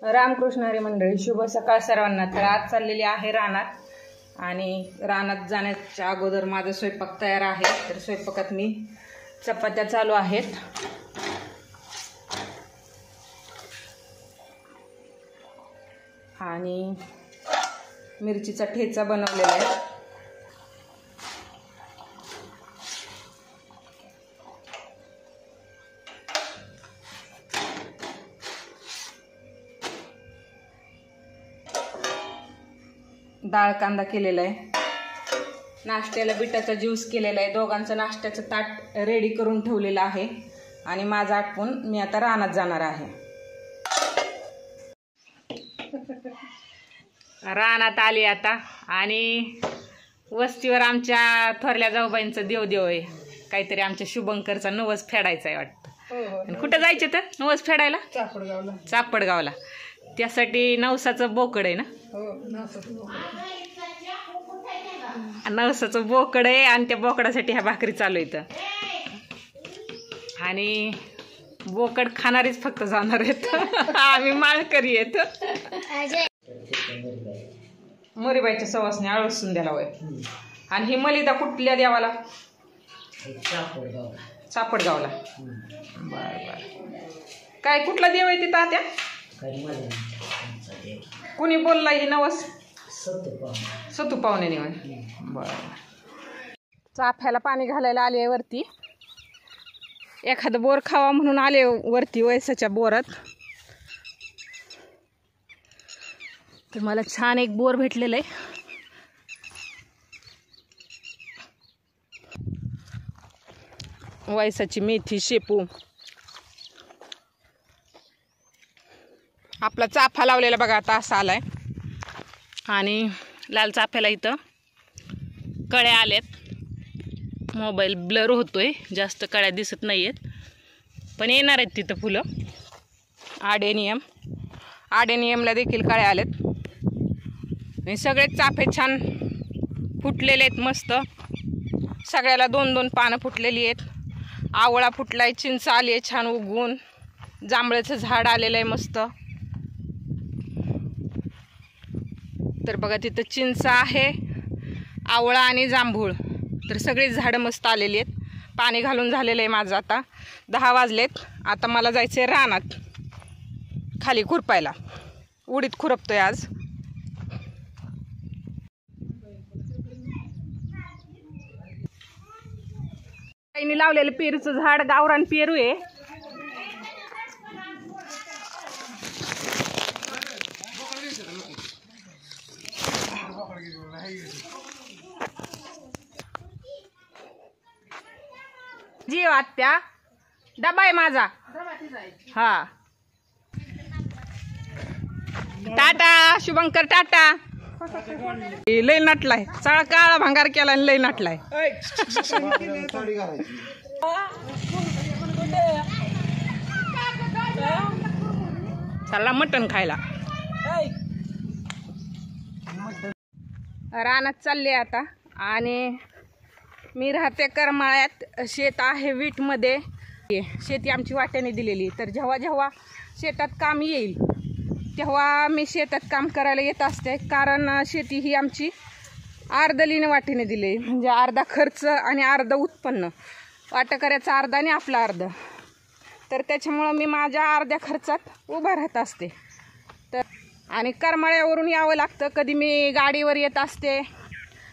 रामकृष्ण हरी मंडळी, शुभ सकाळ सर्वांना। तर आज चाललेली आहे रानात आणि रानात जाण्याच्या अगोदर माझा स्वयंपाक तयार आहे। तर स्वयंपाकात मी चपात्या चालू आहेत आणि मिरचीचा ठेचा बनवलेला आहे। डाळ कांदा केलेला आहे। नाश्त्याला बिटाचा ज्यूस केलेला आहे। दोघांचं नाश्त्याचं ताट रेडी करून ठेवलेलं आहे आणि माझं आटपून मी आता रानात जाणार आहे। रानात आली आता आणि वस्तीवर आमच्या थोरल्या जाऊबाईंचं देवदेव आहे। काहीतरी आमच्या शुभंकरचा नवस फेडायचा आहे वाटतं। कुठं जायचे तर नवस फेडायला? चापडगावला। त्यासाठी नवसाचं बोकड आहे ना? नवसाचं बोकड आहे आणि त्या बोकडासाठी ह्या भाकरी चालू इथं। आणि बोकड खाणारीच फक्त जाणार आहेत, आम्ही माळकरी आहेत। मोरीबाईच्या सवासने आळसून द्याला वय। आणि ही मलिदा कुठल्या देवाला? चापडगावला। बर बर। काय कुठला देव आहे तिथं तात्या? कुणी बोलला ही नवस? सतू पाहुणे निवड। बर। चाफ्याला पाणी घालायला आले वरती। एखादं बोर खावा म्हणून आले वरती वयसाच्या बोरात। तर मला छान एक बोर भेटलेलं आहे। वयसाची मेथी, शेपू, आपला चाफा लावलेला बघा आता असा आलाय। आणि लाल चाफ्याला इथं कळ्या आल्यात। मोबाईल ब्लर होतोय, जास्त कळ्या दिसत नाहीयेत, पण येणार आहेत तिथं फुलं। आडेनियमला देखील कळ्या आल्यात आणि सगळे चाफे छान फुटलेले आहेत मस्त। सगळ्याला 2-2 पानं फुटलेली आहेत। आवळा फुटलाय, चिंच आली आहे छान उगवून, जांभळाचं झाड आलेलं आहे मस्त। तर बघा तिथं चिंच आहे, आवळा आणि जांभूळ, तर सगळीच झाडं मस्त आलेली आहेत। पाणी घालून झालेलं आहे माझं। आता 10 वाजलेत। आता मला जायचं आहे रानात खाली खुरपायला। उडीद खुरपतोय आज। ताईंनी लावलेलं पेरूचं झाड गावरान पेरू आहे। जीव आत्या डबा आहे माझा। हा टाटा शुभंकर, टाटा। लय नटलाय, सगळा काळा भांगार केला आणि लय नटलाय। चला मटण खायला। रानात चालले आता आणि मी राहते करमाळ्यात। शेत आहे वीटमध्ये। शेती आमची वाट्याने दिलेली। तर जेव्हा जेव्हा शेतात काम येईल तेव्हा मी शेतात काम करायला येत असते, कारण शेती ही आमची अर्धलीने वाटेने दिली, म्हणजे अर्धा खर्च आणि अर्ध उत्पन्न। वाटकऱ्याचा अर्धा आणि आपला अर्ध। तर त्याच्यामुळं मी माझ्या अर्ध्या खर्चात उभा राहत असते। तर आणि करमाळ्यावरून यावं लागतं। कधी मी गाडीवर येत असते,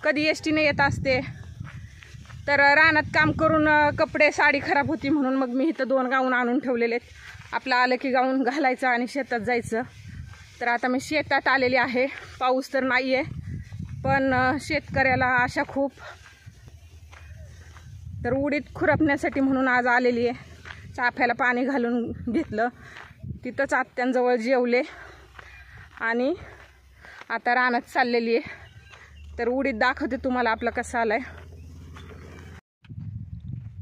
कधी एसटीने येत असते। तर रानात काम करून कपडे साडी खराब होती म्हणून मग मी इथं 2 गाऊन आणून ठेवलेले आहेत। आपलं आलं की गाऊन घालायचं आणि शेतात जायचं। तर आता मी शेतात आलेली आहे। पाऊस तर नाही आहे, पण शेतकऱ्याला आशा खूप। तर उडीद खुरपण्यासाठी म्हणून आज आलेली आहे। चाफ्याला पाणी घालून घेतलं, तिथंच आत्यांजवळ जेवले आणि आता रानात चाललेली आहे। तर उडीद दाखवते तुम्हाला आपला कसा आलाय।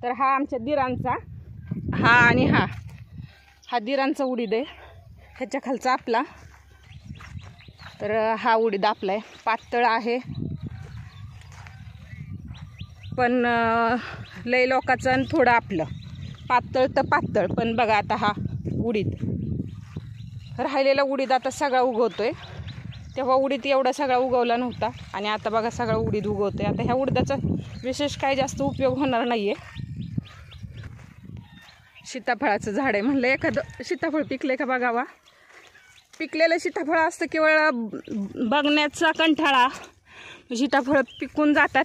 तर हा आमच्या दिरांचा, हा आणि हा दिरांचा उडीद आहे। ह्याच्या खालचा आपला। तर हा उडीद आपला आहे, पातळ आहे पण लय लोकांचं आणि थोडं आपलं। पातळ तर पातळ, पण बघा आता हा उडीद राहिलेला उडीद आता सगळा उगवतोय. तेव्हा उडीद एवढा सगळा उगवला नव्हता आणि आता बघा सगळा उडीद उगवतोय. आता ह्या उडीदाचा विशेष काही जास्त उपयोग होणार नाही आहे. सीताफळाचं झाड आहे, म्हणलं एखादं सीताफळ पिकले का बघावा. पिकलेलं सीताफळ असतं केवळ बघण्याचा कंटाळा. सीताफळ पिकून जातात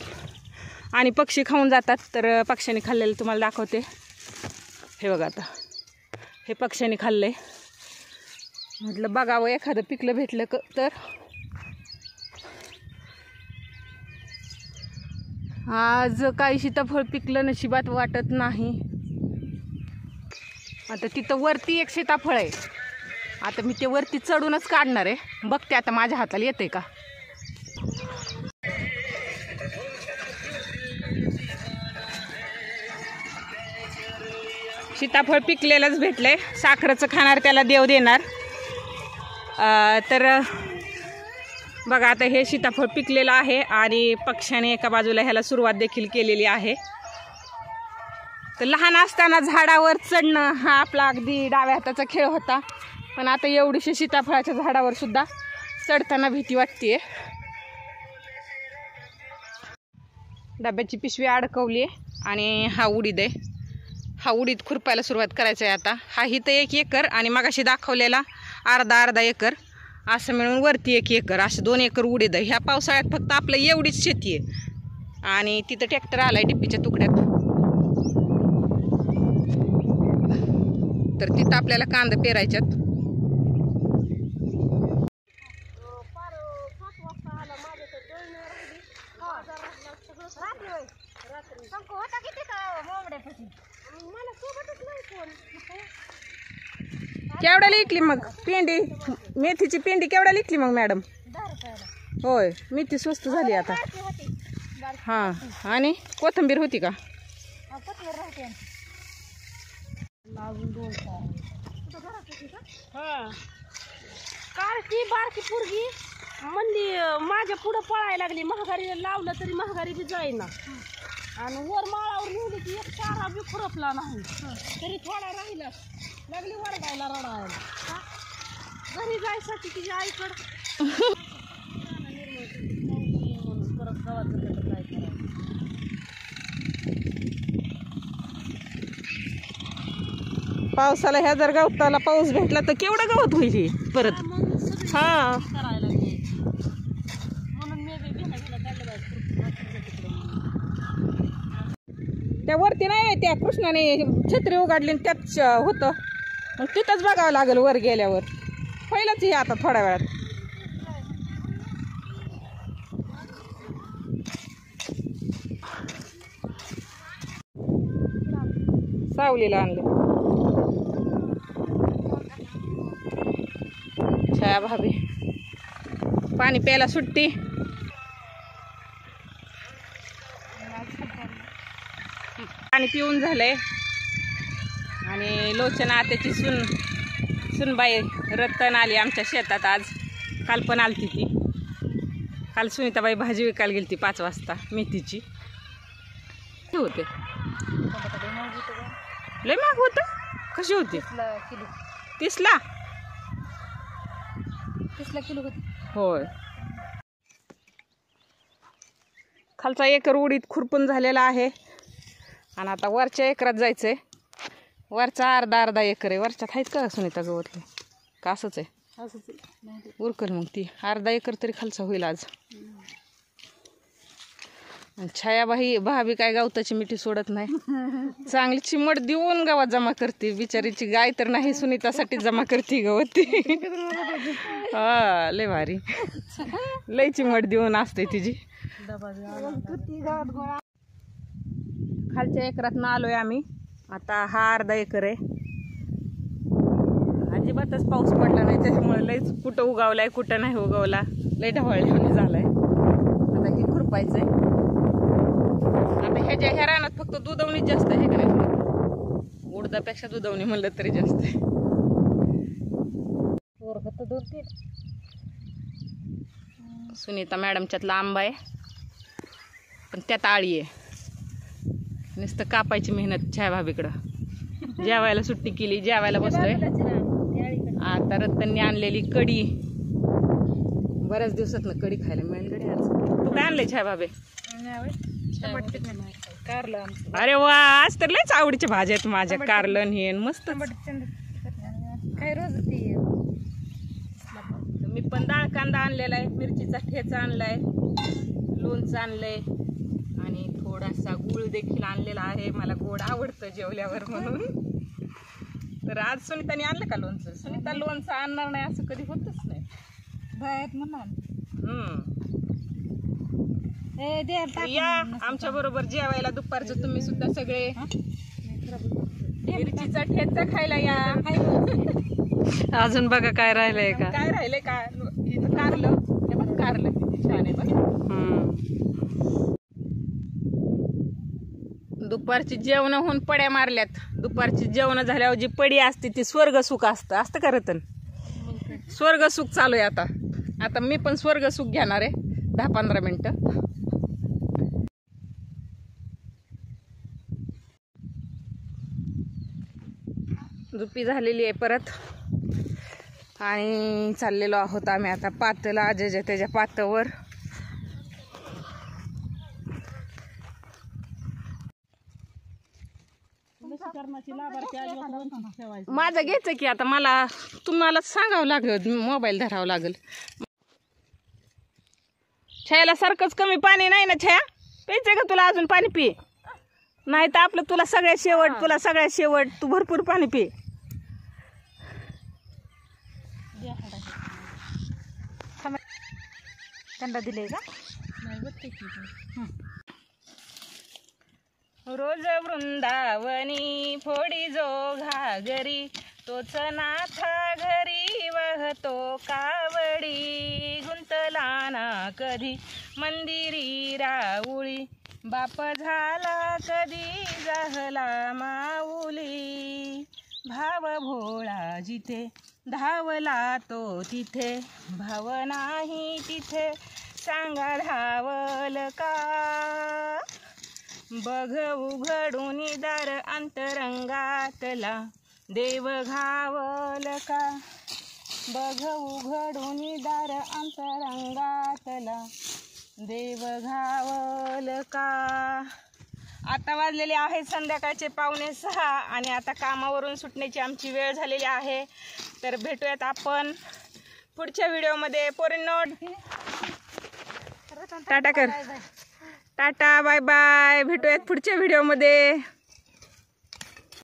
आणि पक्षी खाऊन जातात. तर पक्ष्यांनी खाल्लेलं तुम्हाला दाखवते. हे बघा आता हे पक्ष्यांनी खाल्लंय. म्हटलं बघावं एखादं पिकलं भेटलं तर. आज काही सीताफळ पिकलं नशिबात वाटत नाही. आता तिथं वरती एक सीताफळ आहे. आता मी ते वरती चढूनच काढणार आहे. बघते आता माझ्या हाताला येते का. सीताफळ पिकलेलंच भेटलंय. साखरेचं खाणार त्याला देव देणार. तर बघा आता हे सीताफळ पिकलेलं आहे आणि पक्ष्याने एका बाजूला ह्याला सुरुवात देखील केलेली आहे. तर लहान असताना झाडावर चढणं हा आपला अगदी डाव्या हाताचा खेळ होता. पण आता एवढीशी सीताफळाच्या झाडावर सुद्धा चढताना भीती वाटते. डब्याची पिशवी अडकवली आणि हा उडीद आहे. हा उडीद खुरपायला सुरुवात करायचं आहे आता. हा इथं 1 एकर आणि मगाशी दाखवलेला अर्धा एकर असं मिळून वरती 1 एकर असं 2 एकर उडीद आहे. ह्या पावसाळ्यात फक्त आपलं एवढीच शेती आहे आणि तिथं ट्रॅक्टर आलाय डिप्पीच्या तुकड्यात. तर तिथं आपल्याला कांदा पेरायच्यात. केवढ्याला विकली मग पेंडी, मेथीची पेंडी केवढ्याला विकली मग मॅडम? होय, मेथी स्वस्त झाली आता. हां, आणि कोथिंबीर होती का? काल ती बारकी पोरगी म्हणली माझ्या पुढं पळायला लागली. महागारी लावलं तरी महागारी बी जाईना आणि वर माळावर नेली की एक चारा बी खुरपला नाही. तरी थोडा राहिला, लागली वरडायला रडायला. घरी जायसाठी तिच्या आईकडं परत गावाचं काय करायचं. पावसाला ह्या जर गवताला पाऊस भेटला तर केवढं गवत होईल परत. हा करायला घ्यायचं म्हणून मी बी बिना काढलं त्या वरती नाही, त्या कृष्णाने छत्री उघडली त्याच होतं. मग तिथंच बघावं लागेल वर गेल्यावर. पहिलंच हे आता थोड्या वेळात. सावलीला आणलं. छाया भाभी पाणी प्यायला सुट्टी. पाणी पिऊन झालंय आणि लोचना आत्याची सुनबाई रत्तन आली आमच्या शेतात आज. काल पण आलती ती. काल सुनीताबाई भाजी विकायला गेली ती 5 वाजता मेथीची. होते लय महाग होतं. कशी होती? 30ला किलो होती. होय. खालचा एकर उडीद खुरपून झालेला आहे आणि आता वरच्या एकरात जायचंय. वरचा अर्धा एकर आहे. वरच्यात आहेत का सुनीता गवतले का असंच आहे? उरकल मग ती अर्धा एकर तरी खालचा होईल आज. छायाबाई भाभी काय गवताची मिठी सोडत नाही. चांगली चिमट देऊन गावात जमा करते. बिचारीची गाय तर नाही, सुनीतासाठी जमा करते गवत ती. हा लय भारी, लय चिमट देऊन असते तिची. खालच्या एकरात आलोय आम्ही. आता हा अर्धा एकर आहे. अजिबातच पाऊस पडला नाही त्याच्यामुळे लयच कुठं उगावलाय कुठं नाही उगवला. लय ढवळल्याने झालाय. आता हे खुरपायचंय. आता ह्या रानात फक्त दुधवणीच जास्त आहे का नाही? उडदापेक्षा दुधवणी म्हणलं तरी जास्त आहे. सुनीता मॅडमच्यातला आंबा आहे पण त्यात आळी आहे. नुसतं कापायची मेहनत छाया भाभीकडं. जेवायला सुट्टी केली, जेवायला बसलोय. आता रत्तनने आणलेली कढी, बऱ्याच दिवसात कढी खायला मिळेल गडी आज. तू काय आणले छाया बाबे? अरे वा, आज तर लयच आवडीच्या भाज्या आहेत माझ्या. कारलं हे मस्त. काय रोज मी पण डाळ कांदा आणलेला आहे, मिरचीचा ठेचा आणलाय, लोणचं आणलंय आणि थोडासा गुळ देखील आणलेला आहे. मला गोड आवडतं जेवल्यावर म्हणून. तर आज सुनीताने आणलं का लोणचं? सुनीता लोणचं आणणार नाही असं कधी होतच नाही. या आमच्या बरोबर जेवायला दुपारचं तुम्ही सुद्धा सगळे. मिरचीचा ठेचा खायला या. अजून बघा काय राहिलंय का? काय राहिलंय का? इथं कारलं, हे बघ कारलं किती छान आहे बघ. दुपारची जेवण होऊन पड्या मारल्यात. दुपारची जेवण झाल्यावर जी पडी असते ती स्वर्ग सुख असतं का रतन? स्वर्ग सुख चालू आहे आता. आता मी पण स्वर्ग सुख घेणार आहे 10-15 मिनिटं. झोपी झालेली आहे परत आणि चाललेलो आहोत आम्ही आता पातला, आजेच्या त्याच्या पातवर. माझं घ्यायचं की आता मला तुम्हाला सांगावं लागेल, मोबाईल धरावं लागेल. छायाला सारखंच कमी पाणी नाही ना छाया? प्यायचंय का तुला अजून पाणी? पी, नाही तर आपलं तुला सगळ्यात शेवट तू भरपूर पाणी पी. थंडा दिले का? रोज वृंदावनी फोडी जो घागरी, तोच नाथा घरी वाहतो कावडी. गुंतला ना कधी मंदिरी राऊळी, बाप झाला कधी जाहला माऊली. भाव भोळा जिथे धावला तो तिथे, भाव नाही तिथे सांगा धावल का. बघ उघडून दार अंतरंगातला, देव घावल का. बघ उघडून दार अंतरंगातला, देव घावल का. आता वाजलेले आहेत संध्याकाळचे 5:45 आणि आता कामावरून सुटण्याची आमची वेळ झालेली आहे. तर भेटूयात आपण पुढच्या व्हिडिओमध्ये. पोरींनो टाटा कर. Ta-ta, bye bye. भेटूयात पुढच्या व्हिडिओमध्ये.